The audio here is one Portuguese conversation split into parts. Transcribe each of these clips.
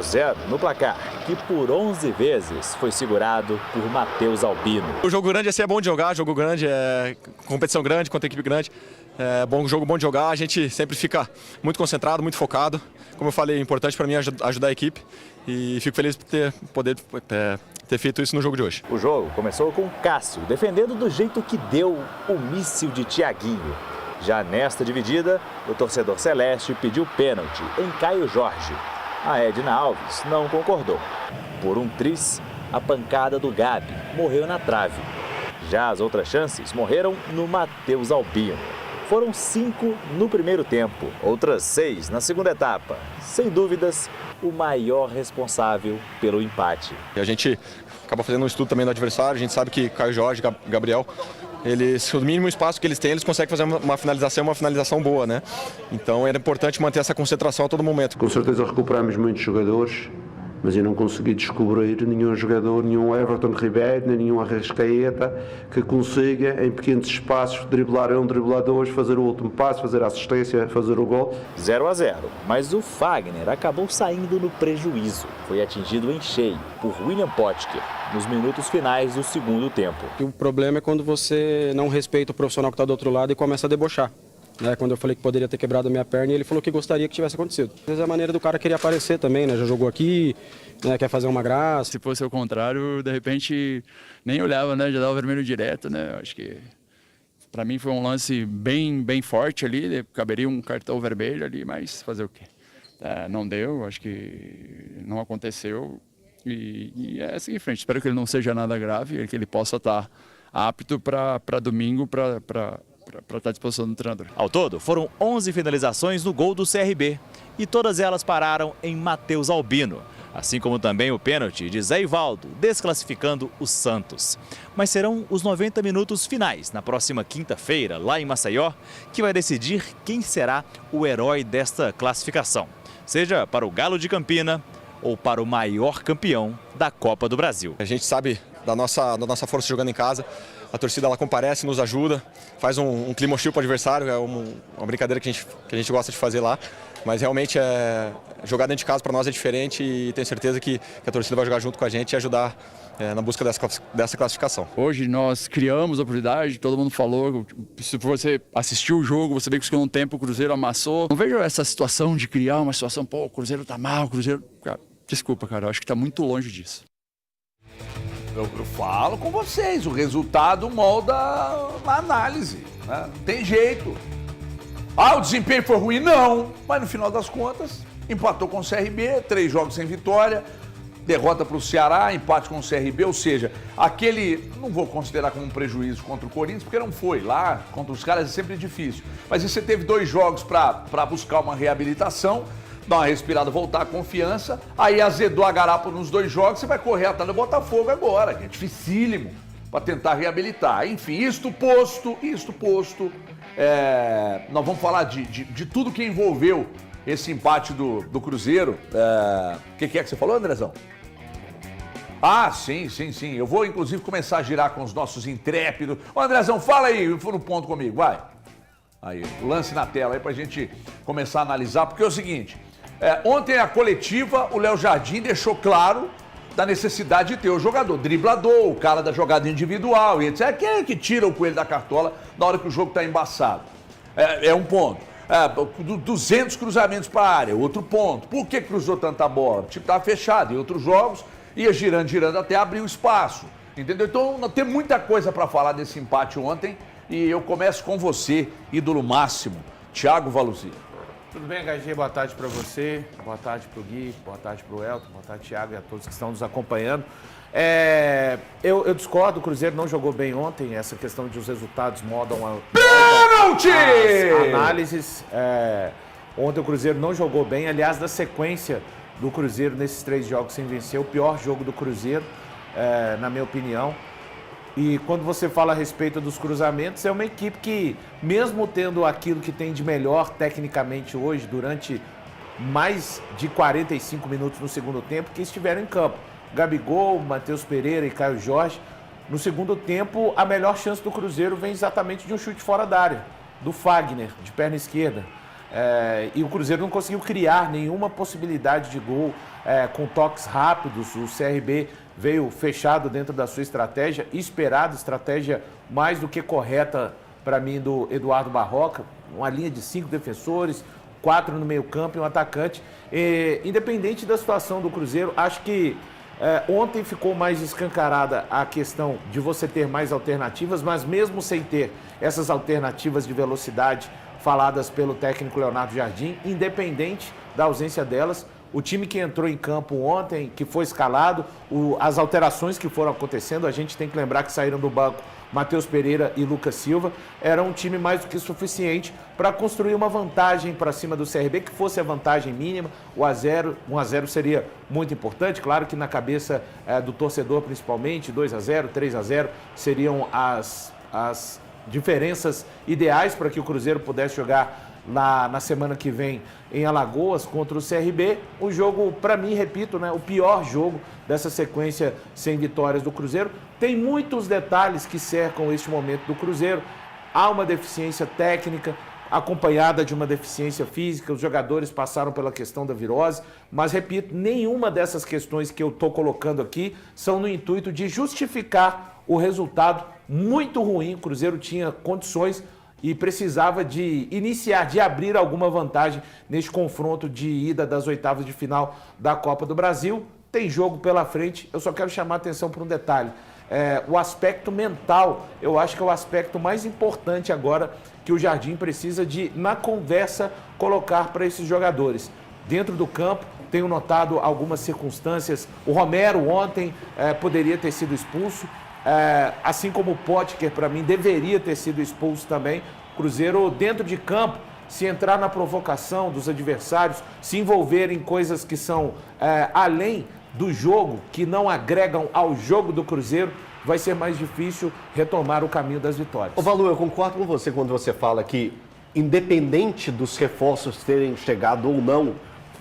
0-0 no placar, que por 11 vezes foi segurado por Matheus Albino. O jogo grande é bom de jogar, jogo grande é competição grande contra equipe grande. É bom, jogo bom de jogar, a gente sempre fica muito concentrado, muito focado. Como eu falei, é importante para mim ajudar a equipe e fico feliz por poder ter feito isso no jogo de hoje. O jogo começou com Cássio defendendo do jeito que deu o míssil de Thiaguinho. Já nesta dividida, o torcedor celeste pediu pênalti em Caio Jorge. A Edna Alves não concordou. Por um tris, a pancada do Gabi morreu na trave. Já as outras chances morreram no Matheus Albino. Foram 5 no primeiro tempo, outras 6 na segunda etapa. Sem dúvidas, o maior responsável pelo empate. E a gente acaba fazendo um estudo também do adversário, a gente sabe que Caio Jorge e Gabriel, o mínimo espaço que eles têm, eles conseguem fazer uma finalização boa, né? Então era importante manter essa concentração a todo momento. Com certeza recuperamos muitos jogadores, mas eu não consegui descobrir nenhum jogador, nenhum Everton Ribeiro, nem nenhum Arrascaeta, que consiga, em pequenos espaços, driblar um, driblar dois, fazer o último passo, fazer a assistência, fazer o gol. 0-0, mas o Fagner acabou saindo no prejuízo. Foi atingido em cheio por William Potker nos minutos finais do segundo tempo. E o problema é quando você não respeita o profissional que está do outro lado e começa a debochar. Quando eu falei que poderia ter quebrado a minha perna, ele falou que gostaria que tivesse acontecido. Às vezes é a maneira do cara querer aparecer também, né? Já jogou aqui, né? Quer fazer uma graça. Se fosse o contrário, de repente nem olhava, né? Já dava o vermelho direto, né? Acho que para mim foi um lance bem forte ali, caberia um cartão vermelho ali, mas fazer o quê? Não deu, acho que não aconteceu e é seguir em frente. Espero que ele não seja nada grave, que ele possa estar apto para domingo, para estar à disposição do treinador. Ao todo, foram 11 finalizações no gol do CRB e todas elas pararam em Matheus Albino, assim como também o pênalti de Zé Ivaldo, desclassificando o Santos. Mas serão os 90 minutos finais, na próxima quinta-feira, lá em Maceió, que vai decidir quem será o herói desta classificação, seja para o Galo de Campina ou para o maior campeão da Copa do Brasil. A gente sabe da nossa força jogando em casa. A torcida ela comparece, nos ajuda, faz um clima hostil para o adversário, é uma brincadeira que a gente gosta de fazer lá. Mas realmente jogar dentro de casa para nós é diferente e tenho certeza que a torcida vai jogar junto com a gente e ajudar na busca dessa classificação. Hoje nós criamos a oportunidade, todo mundo falou, se você assistiu o jogo, você vê que o segundo tempo o Cruzeiro amassou. Não vejo essa situação de criar uma situação, o Cruzeiro tá mal, o Cruzeiro... Cara, desculpa, cara, eu acho que tá muito longe disso. Eu falo com vocês, o resultado molda a análise, né? Não tem jeito. O desempenho foi ruim? Não, mas no final das contas, empatou com o CRB, 3 jogos sem vitória, derrota para o Ceará, empate com o CRB, ou seja, não vou considerar como um prejuízo contra o Corinthians, porque não foi, lá contra os caras é sempre difícil, mas você teve 2 jogos para buscar uma reabilitação, dar uma respirada, voltar a confiança, aí azedou a garapa nos 2 jogos, você vai correr atrás do Botafogo agora, que é dificílimo para tentar reabilitar. Enfim, isto posto, nós vamos falar de tudo que envolveu esse empate do Cruzeiro. O que é que você falou, Andrezão? Sim. Eu vou, inclusive, começar a girar com os nossos intrépidos. Ô, Andrezão, fala aí, no ponto comigo, vai. Aí, o lance na tela aí pra gente começar a analisar, porque é o seguinte... ontem a coletiva, o Léo Jardim deixou claro da necessidade de ter o jogador driblador, o cara da jogada individual e etc. Quem é que tira o coelho da cartola na hora que o jogo está embaçado? É um ponto. 200 cruzamentos para a área, outro ponto. Por que cruzou tanta bola? O time estava fechado. Em outros jogos, ia girando até abrir o espaço. Entendeu? Então, tem muita coisa para falar desse empate ontem. E eu começo com você, ídolo máximo, Thiago Valuzi. Tudo bem, HG? Boa tarde para você, boa tarde para o Gui, boa tarde para o Elton, boa tarde, Thiago, e a todos que estão nos acompanhando. Eu discordo, o Cruzeiro não jogou bem ontem, essa questão de os resultados modam Pênalti! As análises. Ontem o Cruzeiro não jogou bem, aliás, da sequência do Cruzeiro nesses 3 jogos sem vencer, o pior jogo do Cruzeiro, na minha opinião. E quando você fala a respeito dos cruzamentos, é uma equipe que, mesmo tendo aquilo que tem de melhor tecnicamente hoje, durante mais de 45 minutos no segundo tempo, que estiveram em campo. Gabigol, Matheus Pereira e Caio Jorge. No segundo tempo, a melhor chance do Cruzeiro vem exatamente de um chute fora da área, do Fagner, de perna esquerda. E o Cruzeiro não conseguiu criar nenhuma possibilidade de gol com toques rápidos. O CRB veio fechado dentro da sua estratégia, estratégia mais do que correta para mim do Eduardo Barroca. Uma linha de 5 defensores, 4 no meio campo e um atacante. Independente da situação do Cruzeiro, acho que ontem ficou mais escancarada a questão de você ter mais alternativas, mas mesmo sem ter essas alternativas de velocidade faladas pelo técnico Leonardo Jardim, independente da ausência delas, o time que entrou em campo ontem, que foi escalado, as alterações que foram acontecendo, a gente tem que lembrar que saíram do banco Matheus Pereira e Lucas Silva, era um time mais do que suficiente para construir uma vantagem para cima do CRB, que fosse a vantagem mínima. O 1-0 seria muito importante, claro que na cabeça do torcedor principalmente, 2-0, 3-0 seriam as diferenças ideais para que o Cruzeiro pudesse jogar na semana que vem em Alagoas contra o CRB. O jogo, para mim, repito, o pior jogo dessa sequência sem vitórias do Cruzeiro. Tem muitos detalhes que cercam este momento do Cruzeiro. Há uma deficiência técnica acompanhada de uma deficiência física. Os jogadores passaram pela questão da virose, mas, repito, nenhuma dessas questões que eu estou colocando aqui são no intuito de justificar o resultado muito ruim. O Cruzeiro tinha condições e precisava de iniciar, de abrir alguma vantagem neste confronto de ida das oitavas de final da Copa do Brasil. Tem jogo pela frente, eu só quero chamar a atenção para um detalhe. O aspecto mental, eu acho que é o aspecto mais importante agora que o Jardim precisa de, na conversa, colocar para esses jogadores. Dentro do campo, tenho notado algumas circunstâncias. O Romero ontem poderia ter sido expulso. Assim como o Potker, para mim, deveria ter sido expulso também. Cruzeiro, dentro de campo, se entrar na provocação dos adversários, se envolver em coisas que são além do jogo, que não agregam ao jogo do Cruzeiro, vai ser mais difícil retomar o caminho das vitórias. Ô Valu, eu concordo com você quando você fala que, independente dos reforços terem chegado ou não,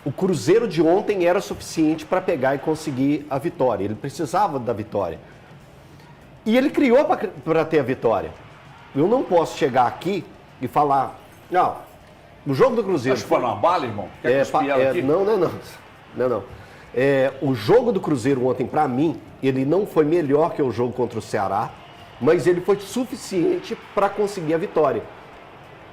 o Cruzeiro de ontem era suficiente para pegar e conseguir a vitória. Ele precisava da vitória. E ele criou para ter a vitória. Eu não posso chegar aqui e falar, não, no jogo do Cruzeiro... Acho que foi uma bala, irmão? Quer aqui? Não. O jogo do Cruzeiro ontem, para mim, ele não foi melhor que o jogo contra o Ceará, mas ele foi suficiente para conseguir a vitória.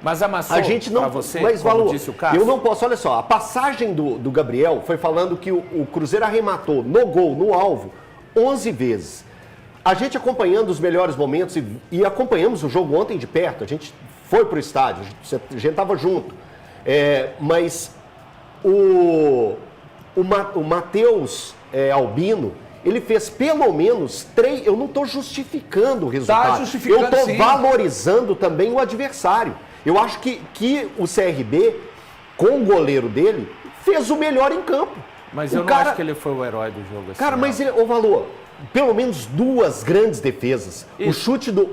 Mas amassou para você, mas, como Valu, disse o Cássio? Eu não posso, olha só, a passagem do Gabriel foi falando que o Cruzeiro arrematou no gol, no alvo, 11 vezes. A gente acompanhando os melhores momentos e acompanhamos o jogo ontem de perto, a gente foi para o estádio, a gente estava junto. Mas o Matheus Albino, ele fez pelo menos 3... Eu não estou justificando o resultado. Tá justificando, eu estou sim. valorizando também o adversário. Eu acho que o CRB, com o goleiro dele, fez o melhor em campo. Mas eu não acho que ele foi o herói do jogo. Cara, mas o Valor... Pelo menos 2 grandes defesas. Isso. O chute do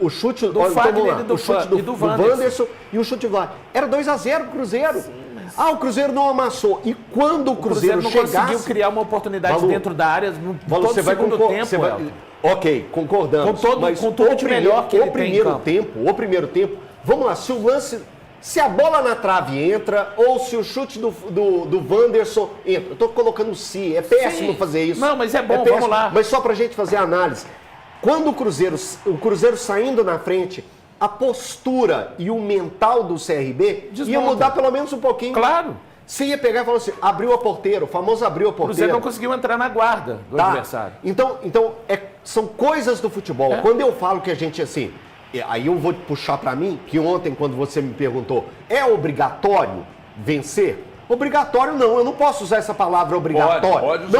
Fagner e do Wanderson e o chute do Wagner. Era 2-0 pro Cruzeiro. O Cruzeiro não amassou. E quando o Cruzeiro não chegasse... conseguiu criar uma oportunidade dentro da área no todo segundo tempo. Ok, concordamos. Com todo de melhor que ele tem em campo. O primeiro tempo, vamos lá, se a bola na trave entra ou se o chute do Wanderson entra. Eu tô colocando se, é péssimo fazer isso. Não, mas é bom, vamos lá. Mas só pra gente fazer a análise. Quando o Cruzeiro saindo na frente, a postura e o mental do CRB ia mudar pelo menos um pouquinho. Claro. Você ia pegar e falar assim, abriu a porteira, o famoso abriu a porteira. O Cruzeiro não conseguiu entrar na guarda do adversário. Então são coisas do futebol. Quando eu falo que a gente, assim... Aí eu vou puxar para mim, que ontem, quando você me perguntou, é obrigatório vencer? Obrigatório não, eu não posso usar essa palavra obrigatório. Pode usar.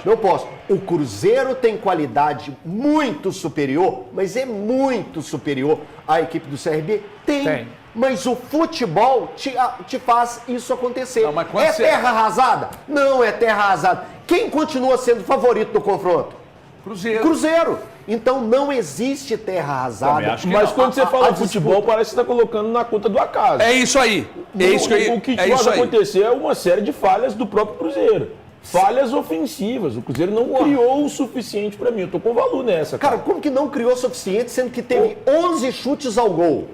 Não posso. O Cruzeiro tem qualidade muito superior, mas é muito superior à equipe do CRB? Tem. Mas o futebol te faz isso acontecer. Não, mas terra arrasada? Não é terra arrasada. Quem continua sendo favorito do confronto? Cruzeiro. Então não existe terra arrasada. Mas quando você fala de futebol, parece que você está colocando na conta do acaso. É isso aí. O que pode acontecer é uma série de falhas do próprio Cruzeiro. Falhas ofensivas. O Cruzeiro não criou o suficiente para mim. Eu tô com o Valu nessa. Cara, como que não criou o suficiente, sendo que teve 11 chutes ao gol?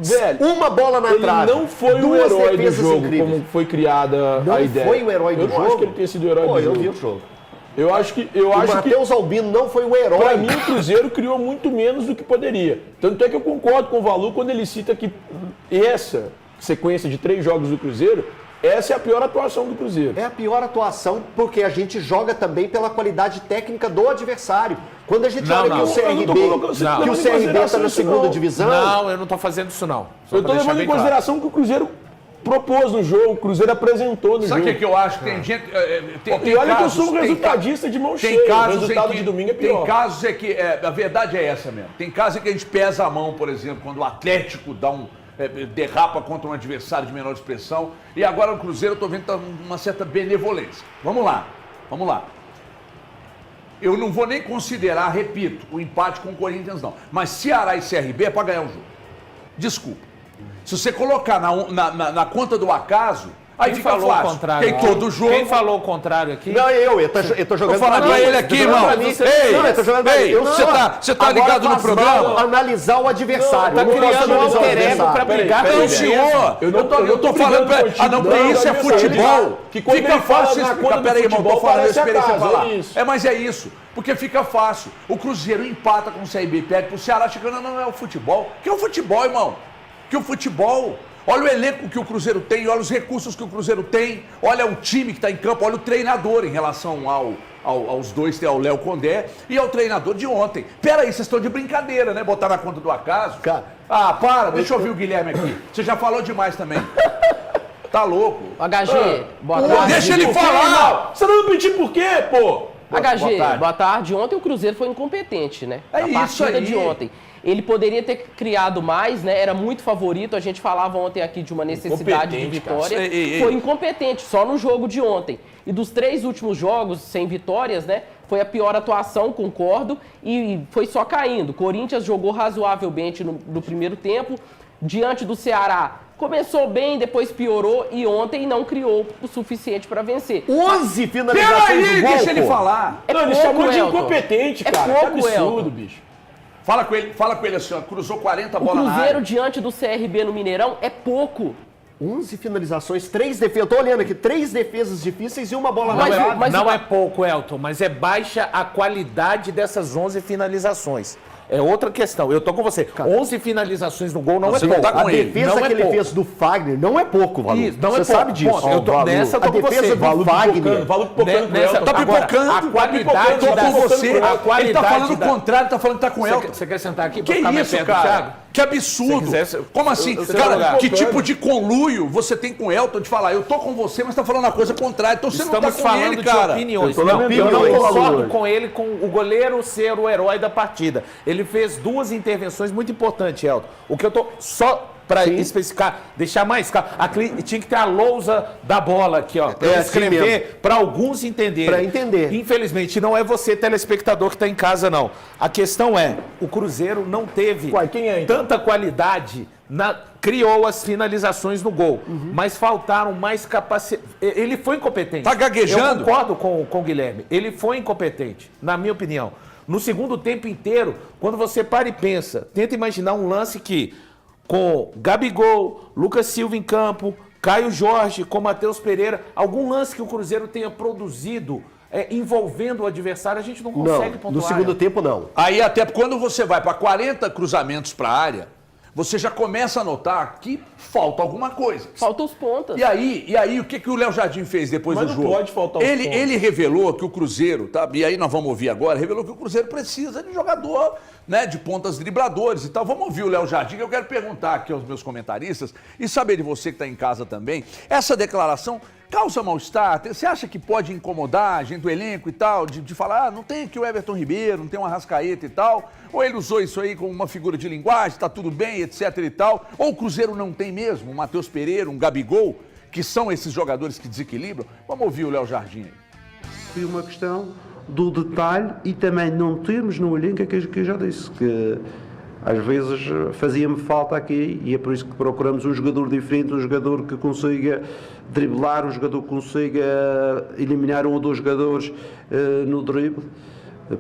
Velho, uma bola na trave. Ele não foi o duas herói do defesas jogo, incríveis. como foi criada Não a ideia. foi o herói do eu jogo? Eu acho que ele tenha sido o herói do jogo. Eu vi o jogo. Eu acho que O Matheus Albino não foi o herói. Para mim, o Cruzeiro criou muito menos do que poderia. Tanto é que eu concordo com o Valu quando ele cita que essa sequência de 3 jogos do Cruzeiro, essa é a pior atuação do Cruzeiro. É a pior atuação porque a gente joga também pela qualidade técnica do adversário. Quando a gente olha que o CRB está na segunda divisão... Não, eu não estou fazendo isso não. Eu estou levando em consideração que o Cruzeiro propôs no jogo, o Cruzeiro apresentou no jogo. Sabe o que eu acho? Tem gente... E olha que eu sou um resultadista de mão cheia. O resultado de domingo é pior. Tem casos que... a verdade é essa mesmo. Tem casos em que a gente pesa a mão, por exemplo, quando o Atlético dá derrapa contra um adversário de menor expressão. E agora o Cruzeiro, eu estou vendo que está uma certa benevolência. Vamos lá. Eu não vou nem considerar, repito, o empate com o Corinthians, não. Mas Ceará e CRB é para ganhar o jogo. Desculpa. Se você colocar na conta do acaso, aí fica fácil. Tem todo jogo. Quem falou o contrário aqui? Não, eu tô jogando pra ele aqui, irmão. Eu tô jogando pra mim. Você tá ligado no programa? Analisar o adversário. Tá criando um alter ego pra brigar com Não, senhor. Eu tô falando pra ele. Não, porque isso é futebol. Fica fácil explicar. Peraí, irmão, tô falando a experiência falar. Mas é isso. Porque fica fácil. O Cruzeiro empata com o CRB, pede pro Ceará, chegando, não é o futebol. Que é o futebol, irmão? Que o futebol... Olha o elenco que o Cruzeiro tem, olha os recursos que o Cruzeiro tem, olha o time que está em campo, olha o treinador em relação aos dois, tem o Léo Condé e ao treinador de ontem. Peraí, vocês estão de brincadeira, né? Botar na conta do acaso. Para, deixa eu ouvir o Guilherme aqui. Você já falou demais também. Tá louco. HG, boa tarde. Deixa ele falar! Você não me pediu por quê, pô? HG, boa tarde. Ontem o Cruzeiro foi incompetente, né? É na isso partida aí. de ontem. Ele poderia ter criado mais, né? Era muito favorito. A gente falava ontem aqui de uma necessidade de vitória. Foi incompetente só no jogo de ontem. E dos 3 últimos jogos sem vitórias, né? Foi a pior atuação, concordo. E foi só caindo. Corinthians jogou razoavelmente no primeiro tempo. Diante do Ceará, começou bem, depois piorou. E ontem não criou o suficiente para vencer. 11 finalizações Peraí, do gol, deixa ele falar. É Ele pouco, chamou de Elton. incompetente, É cara. pouco, Que absurdo, Elton. bicho. Fala com ele assim, ó, cruzou 40 O bolas na área. Cruzeiro diante do CRB no Mineirão é pouco. 11 finalizações, 3 defesas. Eu tô olhando aqui, 3 defesas difíceis e uma bola na Mas trave. Não é pouco, Elton, mas é baixa a qualidade dessas 11 finalizações. É outra questão. Eu tô com você. 11 finalizações no gol não Você é não pouco. tá com A ele. defesa Não é que ele pouco. fez do Fagner não é pouco, Valu. Isso, não é Você pouco. sabe disso. Ponto. Eu tô- nessa eu tô a com defesa você. do Valu Fagner. pipocando, Valu pipocando com o Nessa- Elton. Tá Agora, pipocando, a qualidade tô com da- você. a Ele tá qualidade falando da- o contrário, tá falando que tá com o Elton. Você quer sentar aqui Que pra ficar mais isso, perto do cara? Thiago? Que absurdo. Se quiser, Como assim? eu- Cara, que colocando. tipo de conluio você tem com o Elton de falar, eu tô com você, mas tá falando a coisa contrária. Então você Estamos não tá com falando ele, de cara. opiniões. Eu tô Não, eu não opiniões. concordo com ele, com o goleiro ser o herói da partida. Ele fez 2 intervenções muito importantes, Elton. O que eu tô só para especificar, deixar mais claro, tinha que ter a lousa da bola aqui, ó, para assim escrever, para alguns entenderem. Pra entender. Infelizmente, não é você, telespectador, que está em casa, não. A questão é, o Cruzeiro não teve Uai, quem é, então? tanta qualidade, criou as finalizações no gol, mas faltaram mais capacidade. Ele foi incompetente. Tá gaguejando? Eu concordo com o Guilherme. Ele foi incompetente, na minha opinião. No segundo tempo inteiro, quando você para e pensa, tenta imaginar um lance que, com Gabigol, Lucas Silva em campo, Caio Jorge, com Matheus Pereira, algum lance que o Cruzeiro tenha produzido envolvendo o adversário, a gente não consegue Não, pontuar. no segundo tempo não. Aí até quando você vai para 40 cruzamentos para a área, você já começa a notar que falta alguma coisa. Faltam os pontas. E aí, o que o Léo Jardim fez depois Mas do não jogo? pode faltar os pontos. Ele revelou que o Cruzeiro, tá? E aí nós vamos ouvir agora, revelou que o Cruzeiro precisa de jogador, né, de pontas dribladores e tal. Vamos ouvir o Léo Jardim, que eu quero perguntar aqui aos meus comentaristas e saber de você que está em casa também. Essa declaração causa mal-estar? Você acha que pode incomodar a gente do elenco e tal, de falar, não tem aqui o Everton Ribeiro, não tem uma Arrascaeta e tal? Ou ele usou isso aí como uma figura de linguagem, tá tudo bem, etc e tal? Ou o Cruzeiro não tem mesmo um Matheus Pereira, um Gabigol, que são esses jogadores que desequilibram? Vamos ouvir o Léo Jardim aí. Foi uma questão do detalhe e também não termos no elenco aquilo que eu já disse, que às vezes fazia-me falta aqui e é por isso que procuramos um jogador diferente, um jogador que consiga driblar, um jogador que consiga eliminar 1 ou 2 jogadores no drible.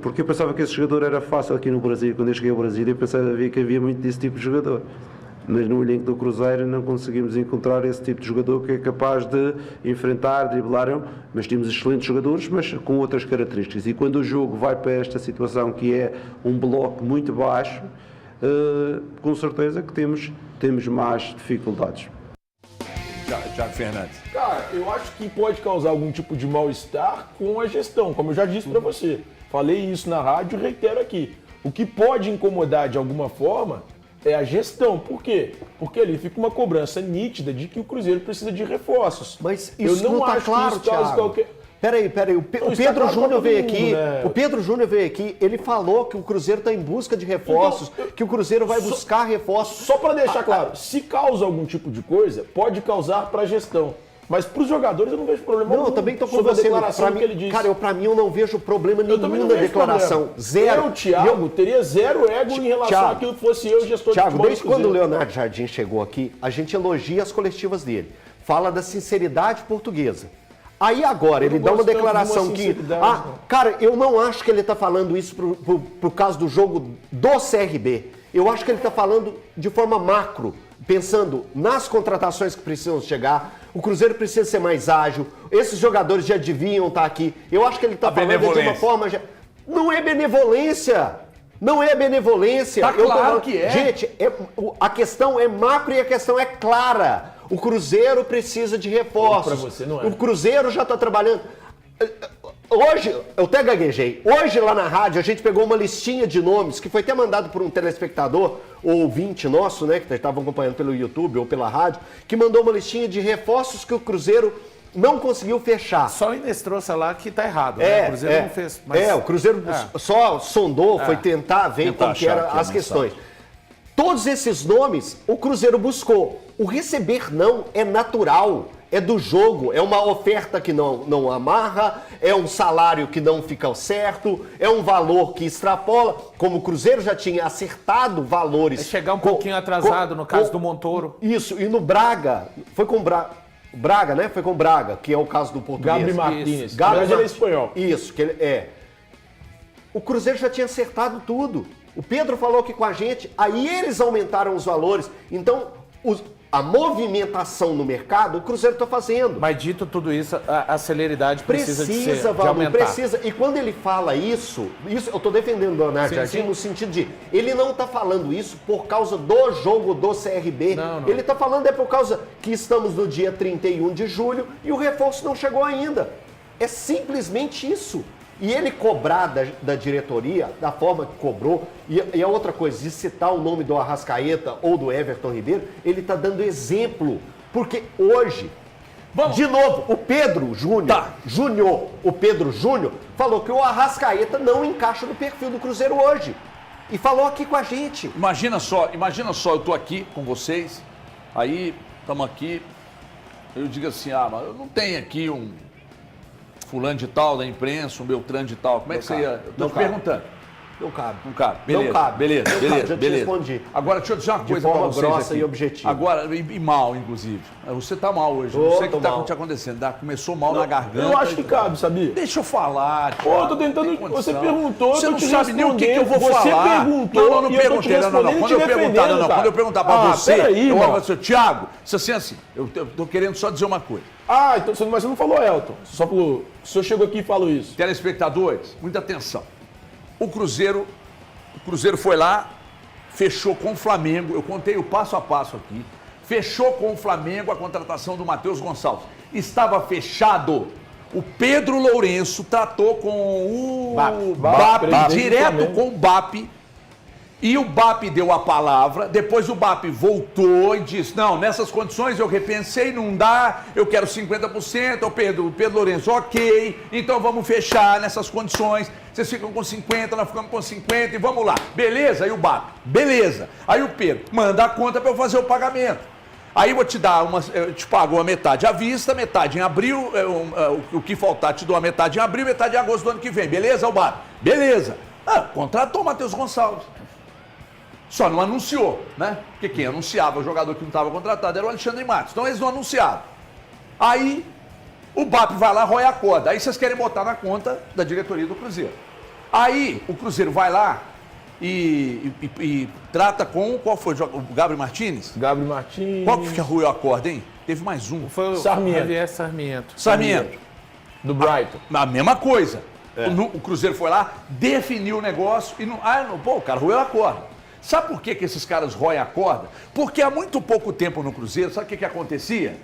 Porque eu pensava que esse jogador era fácil aqui no Brasil. Quando eu cheguei ao Brasil, eu pensava que havia muito desse tipo de jogador. mas no elenco do Cruzeiro não conseguimos encontrar esse tipo de jogador que é capaz de enfrentar, driblar, mas temos excelentes jogadores, mas com outras características. E quando o jogo vai para esta situação que é um bloco muito baixo, com certeza que temos mais dificuldades. Thiago Fernandes. Cara, eu acho que pode causar algum tipo de mal-estar com a gestão, como eu já disse pra você. Falei isso na rádio e reitero aqui. O que pode incomodar de alguma forma é a gestão. Por quê? Porque ali fica uma cobrança nítida de que o Cruzeiro precisa de reforços. Mas isso eu não tá acho claro, que isso cause Thiago. qualquer... Peraí, o Pedro Júnior veio aqui, né? O Pedro Júnior veio aqui, ele falou que o Cruzeiro está em busca de reforços, então, que o Cruzeiro vai buscar reforços. Só para deixar claro, se causa algum tipo de coisa, pode causar para a gestão. Mas para os jogadores eu não vejo problema nenhum. Não, eu também estou com você. Para mim eu não vejo problema nenhum na declaração. Problema. Zero. Eu, Thiago, teria zero ego em relação àquilo que fosse eu, gestor de futebol. Desde quando o Leonardo Jardim chegou aqui, a gente elogia as coletivas dele. Fala da sinceridade portuguesa. Aí agora ele dá uma declaração que... cara, eu não acho que ele está falando isso por causa do jogo do CRB. Eu acho que ele está falando de forma macro, pensando nas contratações que precisam chegar. O Cruzeiro precisa ser mais ágil. Esses jogadores já deviam estar aqui. Eu acho que ele está falando de uma forma... Não é benevolência. Não é benevolência. Tá claro que é. Gente, a questão é macro e a questão é clara. O Cruzeiro precisa de reforços. Pra você não é. O Cruzeiro já está trabalhando. Hoje, eu até gaguejei. Hoje lá na rádio a gente pegou uma listinha de nomes que foi até mandado por um telespectador ou ouvinte nosso, né, que estavam acompanhando pelo YouTube ou pela rádio, que mandou uma listinha de reforços que o Cruzeiro não conseguiu fechar. Só o Inês trouxe lá que tá errado, né? O Cruzeiro não fez. Mas... o Cruzeiro só sondou, foi tentar ver como que eram as questões. Todos esses nomes o Cruzeiro buscou. O receber não é natural, é do jogo, é uma oferta que não amarra, é um salário que não fica certo, é um valor que extrapola, como o Cruzeiro já tinha acertado valores. É chegar um pouquinho atrasado, no caso do Montoro. Isso, e no Braga, foi com Braga, né? Foi com Braga, que é o caso do português. Gabi Martínez. Gabi ele é espanhol. Isso, que ele é. O Cruzeiro já tinha acertado tudo. O Pedro falou aqui com a gente, aí eles aumentaram os valores. Então, a movimentação no mercado, o Cruzeiro está fazendo. Mas dito tudo isso, a celeridade precisa de aumentar. Precisa. E quando ele fala isso eu estou defendendo o Leonardo Jardim no sentido de, ele não está falando isso por causa do jogo do CRB. Não. Ele está falando por causa que estamos no dia 31 de julho e o reforço não chegou ainda. É simplesmente isso. E ele cobrar da diretoria, da forma que cobrou, e a outra coisa, de citar o nome do Arrascaeta ou do Everton Ribeiro, ele está dando exemplo. Porque hoje, de novo, o Pedro Júnior, o Pedro Júnior, falou que o Arrascaeta não encaixa no perfil do Cruzeiro hoje. E falou aqui com a gente. Imagina só, eu tô aqui com vocês, aí estamos aqui, eu digo assim, mas eu não tenho aqui um fulano de tal da imprensa, um Beltrano de tal, como é que você ia? Eu tô te perguntando. Não cabe. Não cabe. Beleza. Já te respondi. Agora, deixa eu dizer uma coisa pra vocês grossa aqui. E objetiva. Agora, e mal, inclusive. Você tá mal hoje. Não sei o que tá te acontecendo. Começou mal na garganta. Eu acho que cabe, sabia? Deixa eu falar. Pô, eu tô tentando... Você perguntou, você não sabe nem o que eu vou falar. Você perguntou, não perguntei. Quando eu perguntar pra você, eu vou falar assim, Thiago, assim, eu tô querendo só dizer uma coisa. Então, mas você não falou, Elton. Só falou, o senhor chegou aqui e falou isso. Telespectadores, muita atenção. O Cruzeiro foi lá, fechou com o Flamengo, eu contei o passo a passo aqui, fechou com o Flamengo a contratação do Matheus Gonçalves. Estava fechado. O Pedro Lourenço tratou com o BAP, direto com o BAP, e o BAP deu a palavra, depois o BAP voltou e disse, não, nessas condições eu repensei, não dá, eu quero 50%, o Pedro Lourenço, ok, então vamos fechar nessas condições, vocês ficam com 50%, nós ficamos com 50% e vamos lá, beleza? Aí o BAP, beleza. Aí o Pedro, manda a conta para eu fazer o pagamento. Aí eu te pago a metade à vista, metade em abril, o que faltar te dou a metade em abril, metade em agosto do ano que vem, beleza, o BAP? Beleza. Contratou o Matheus Gonçalves. Só não anunciou, né? Porque quem anunciava o jogador que não estava contratado era o Alexandre Matos. Então eles não anunciaram. Aí o BAP vai lá, rói a corda. Aí vocês querem botar na conta da diretoria do Cruzeiro. Aí o Cruzeiro vai lá e trata com... Qual foi o Gabriel Martínez? Gabriel Martínez. Qual que ruiu a corda, hein? Teve mais um. Foi o Sarmiento. Sarmiento. Do Brighton. A mesma coisa. O Cruzeiro foi lá, definiu o negócio e o cara roeu a corda. Sabe por que esses caras roem a corda? Porque há muito pouco tempo no Cruzeiro, sabe o que acontecia?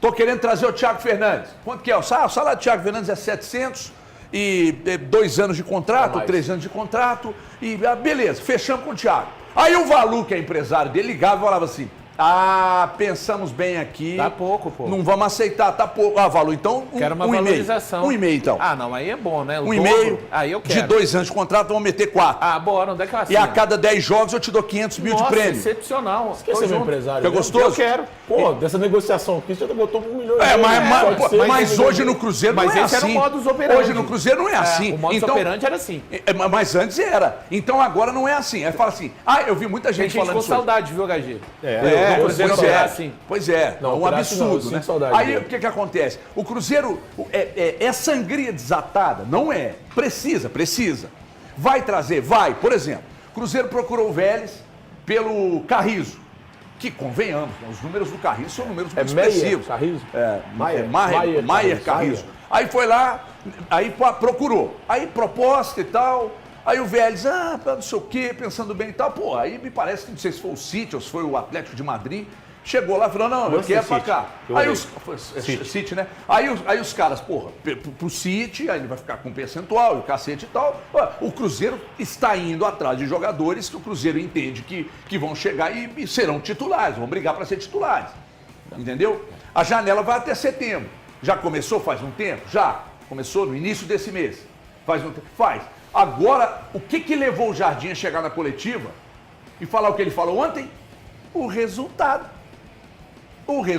Tô querendo trazer o Thiago Fernandes. Quanto que é? O salário do Thiago Fernandes é 700 e 2 anos de contrato, 3 anos de contrato e beleza, fechamos com o Thiago. Aí o Valu, que é empresário dele, ligava e falava assim: pensamos bem aqui. Tá pouco, pô. Não vamos aceitar, tá pouco. Valu, então quero uma valorização. 1,5 então. Não, aí é bom, né? 1,5. Aí eu quero. De 2 anos de contrato, vamos meter 4. Bora, onde é que eu E a cada 10 jogos eu te dou 500 mil de prêmio. Excepcional. Esquece meu empresário. Fica gostoso? Eu quero. Pô, dessa negociação aqui, você já botou 1 milhão. Mas hoje no Cruzeiro não é assim. Mas esse era o modus operandi. Hoje no Cruzeiro não é assim. O modus operandi era assim. Mas antes era. Então agora não é assim. Aí fala assim, eu vi muita gente falando com isso saudade, viu, HG? O Cruzeiro não é assim. Pois é, não, um absurdo, né? Aí dele. o que acontece? O Cruzeiro é sangria desatada? Não é. Precisa. Vai trazer? Vai. Por exemplo, o Cruzeiro procurou o Vélez pelo Carrizo. Que, convenhamos, os números do Carrizo são números muito expressivos. Carrizo? Maier Carrizo. Aí foi lá, aí procurou. Aí proposta e tal. Aí o Vélez, não sei o quê, pensando bem e tal. Pô, aí me parece que não sei se foi o City ou se foi o Atlético de Madrid. Chegou lá e falou, não, eu quero pra cá. Aí City, né? Aí os caras, pro City, aí ele vai ficar com percentual e o cacete e tal. O Cruzeiro está indo atrás de jogadores que o Cruzeiro entende que vão chegar e serão titulares, vão brigar para ser titulares. Entendeu? A janela vai até setembro. Já começou faz um tempo? Já. Começou no início desse mês. Faz um tempo? Faz. Agora, o que levou o Jardim a chegar na coletiva e falar o que ele falou ontem? O resultado contra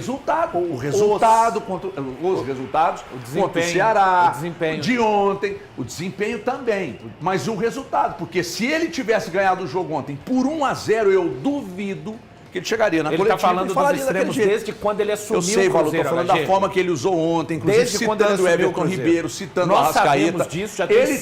o Ceará, o desempenho de ontem, o desempenho também, mas o resultado, porque se ele tivesse ganhado o jogo ontem por 1-0, eu duvido que ele chegaria na coletiva. Ele está falando dos extremos desde quando ele assumiu o Cruzeiro. Eu sei, estou falando da forma que ele usou ontem, inclusive citando o Everton Ribeiro, citando o Arrascaeta. Ele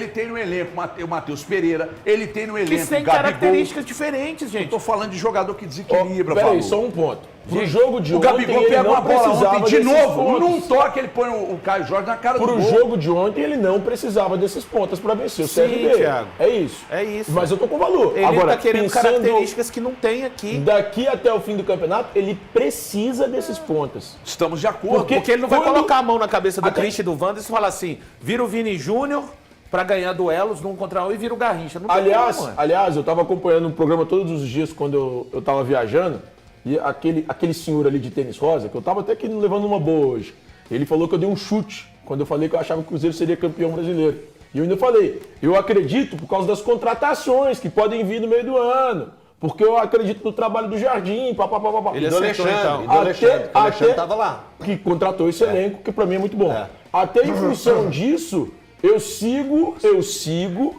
tem no elenco o Matheus Pereira, ele tem no elenco o Gabigol. Características diferentes, gente. Eu estou falando de jogador que desequilibra, Peraí, só um ponto. Pro jogo de ontem, o Gabigol pega uma bola ontem de novo, num toque ele põe o Caio Jorge na cara do gol. Pro jogo de ontem ele não precisava desses pontas para vencer o CRB. Thiago. É isso. Mas eu tô com valor. Ele agora, tá querendo características que não tem aqui. Daqui até o fim do campeonato, ele precisa desses pontas. Estamos de acordo. Porque ele não vai colocar a mão na cabeça do Christian e do Wanderson e falar assim, vira o Vini Júnior para ganhar duelos num contra um e vira o Garrincha. Não aliás, eu tava acompanhando o programa todos os dias quando eu tava viajando. E aquele senhor ali de tênis rosa, que eu tava até aqui levando uma boa hoje, ele falou que eu dei um chute quando eu falei que eu achava que o Cruzeiro seria campeão brasileiro. E eu ainda falei, eu acredito por causa das contratações que podem vir no meio do ano, porque eu acredito no trabalho do Jardim, papapá. Ele acertou então. O Alexandre estava lá. Que contratou esse elenco, que pra mim é muito bom. Até em função disso, eu sigo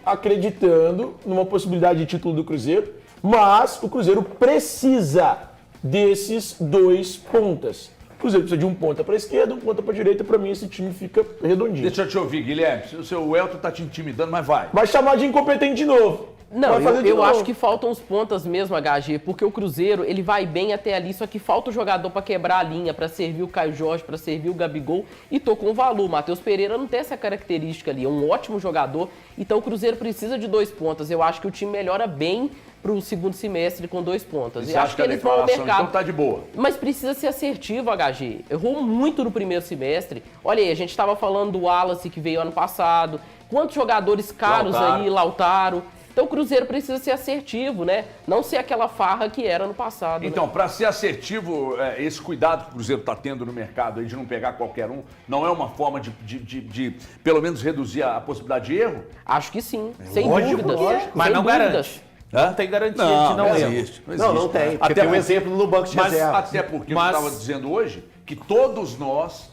acreditando numa possibilidade de título do Cruzeiro, mas o Cruzeiro precisa desses 2 pontas. O Cruzeiro precisa de um ponta para a esquerda, um ponta para a direita. Para mim, esse time fica redondinho. Deixa eu te ouvir, Guilherme. O seu Elton tá te intimidando, mas vai. Vai chamar de incompetente de novo. Não, eu acho que faltam os pontas mesmo, HG, porque o Cruzeiro, ele vai bem até ali, só que falta o jogador para quebrar a linha, para servir o Caio Jorge, para servir o Gabigol, e tô com valor. O Matheus Pereira não tem essa característica ali, é um ótimo jogador, então o Cruzeiro precisa de 2 pontas. Eu acho que o time melhora bem para o segundo semestre com 2 pontas. Você acha que eles vão ao mercado. Então tá de boa. Mas precisa ser assertivo, HG. Errou muito no primeiro semestre. Olha aí, a gente estava falando do Wallace que veio ano passado. Quantos jogadores caros aí, Lautaro. Então o Cruzeiro precisa ser assertivo, né? Não ser aquela farra que era no passado. Então, né? para ser assertivo, esse cuidado que o Cruzeiro está tendo no mercado aí de não pegar qualquer um, não é uma forma de pelo menos reduzir a possibilidade de erro? Acho que sim, sem dúvidas. Mas não garante. Não tem garantia de não existe. Não tem. Porque tem um exemplo no banco de reserva. Até porque eu estava dizendo hoje que todos nós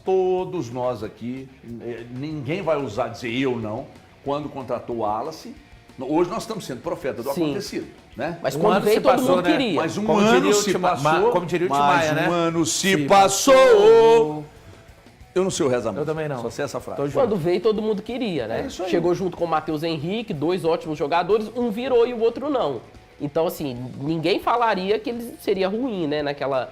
aqui, ninguém vai usar dizer eu não, quando contratou o Wallace. Hoje nós estamos sendo profeta do acontecido, né? Mas quando veio, todo mundo queria. Mas ano se passou. Como diria o Timaya, né? Um ano se passou. Eu não sei o resto da música. Eu também não. Só sei essa frase. Quando veio, todo mundo queria, né? isso aí. Chegou junto com o Matheus Henrique, 2 ótimos jogadores, um virou e o outro não. Então, assim, ninguém falaria que ele seria ruim, né, naquela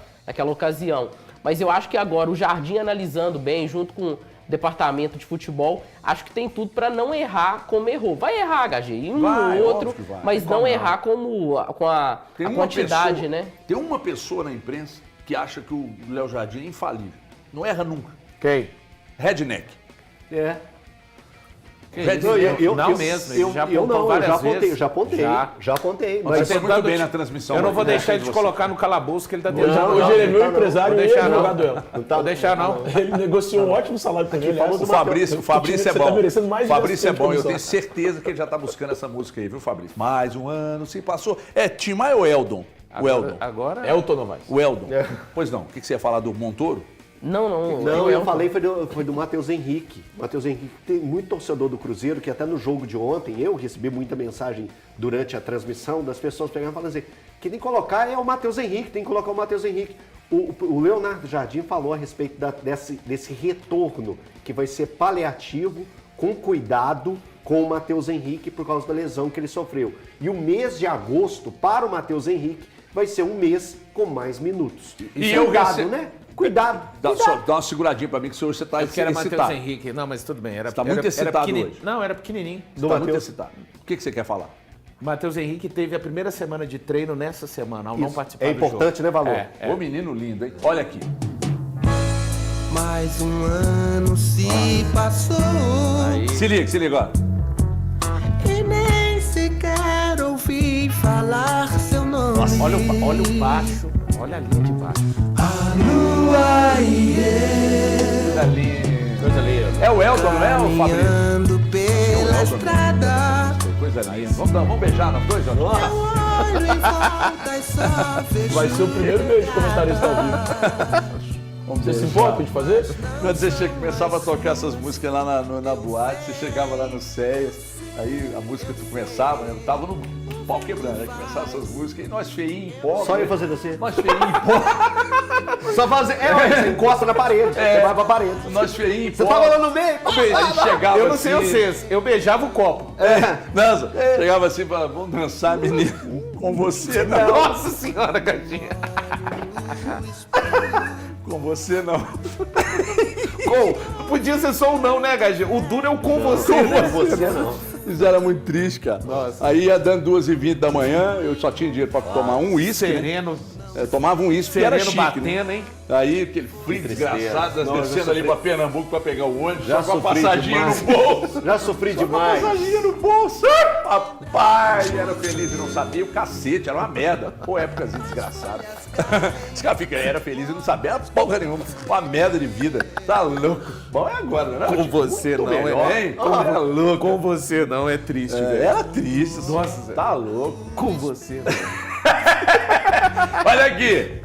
ocasião. Mas eu acho que agora o Jardim analisando bem, junto com o departamento de futebol, acho que tem tudo para não errar como errou. Vai errar, HG, em um ou outro, mas não errar com a quantidade, pessoa, né? Tem uma pessoa na imprensa que acha que o Léo Jardim é infalível. Não erra nunca. Quem? Redneck. É. Já apontei. Mas você muito bem na transmissão. Eu não vou deixar ele te colocar no calabouço que ele tá tentando. Hoje ele é meu empresário e ele é não. advogado. Vou deixar não. Ele negociou um ótimo salário com ele. O Fabrício é bom. O Fabrício é bom. Eu tenho certeza que ele já tá buscando essa música aí, viu, Fabrício? Mais um ano se passou. É Tim Maia ou Eldon? O Eldon. Agora... Elton Novaes. O Eldon. Pois não. O que você ia falar do Montoro? Não, eu falei foi do Matheus Henrique. Matheus Henrique tem muito torcedor do Cruzeiro, que até no jogo de ontem, eu recebi muita mensagem durante a transmissão das pessoas pegando e falando assim, que tem que colocar é o Matheus Henrique, tem que colocar o Matheus Henrique. O Leonardo Jardim falou a respeito desse retorno, que vai ser paliativo, com cuidado com o Matheus Henrique por causa da lesão que ele sofreu. E o mês de agosto, para o Matheus Henrique, vai ser um mês com mais minutos. E eu cuidado, né? Cuidado. Dá uma seguradinha pra mim que o senhor você tá Porque era Matheus excitado. Henrique. Não, mas tudo bem. Você tá muito excitado hoje. Não, era pequenininho. Você tá muito excitado. O que você quer falar? Matheus Henrique teve a primeira semana de treino nessa semana, ao não participar É do jogo. importante, né, Valor? Ô menino lindo, hein? Olha aqui. Mais um ano se passou. Se liga, ó. E nem sequer ouvi falar seu nome. Nossa, olha o baixo. Olha a linha de baixo. A lua e Coisa linda. É o Eldon, não é o Fabrício? caminhando pela estrada. Coisa linda. Vamos beijar nós dois, ó. Eu olho em volta e só vejo. Vai ser o primeiro beijo de comentarista ao vivo. Você se importa de fazer? Quando você começava a tocar essas músicas lá na boate, você chegava lá no Ceias, aí a música tu começava, né? Eu tava no pau quebrando, aí começava essas músicas, e nós feinhos em pó. Só ia fazer assim. Nós feinhos em pó. Só fazer. Você encosta na parede. Você vai pra parede. Nós feinhos em pó. Você tava lá no meio. Aí chegava Eu não sei assim, vocês, eu beijava o copo. Dança. Chegava assim e falava, vamos dançar, menino. Com você não. Nossa senhora, gatinha. Com você não. Podia ser só o não, né, gatinha? O duro é o com você, né? Com você não. Isso era muito triste, cara. Nossa. Aí ia dando 2h20 da manhã, eu só tinha dinheiro pra tomar um uísque. Sereno. Eu tomava um uísque, era Sereno chique, batendo, né? hein? Aí aquele frio desgraçado, nós descendo ali pra Pernambuco pra pegar o ônibus, Já só com a sofri passaginha demais. no bolso. Já sofri demais. Passaginha no bolso. Papai, era feliz e não sabia o cacete, era uma merda. Pô, épocazinha desgraçada. Os caras ficam, era feliz e não sabia porra nenhuma. Uma merda de vida. Tá louco. Bom, é agora, né? Com você não, melhor, é? hein? É louco. Com você não, é triste, velho. Era triste. Nossa, tá louco. com você não. Olha aqui.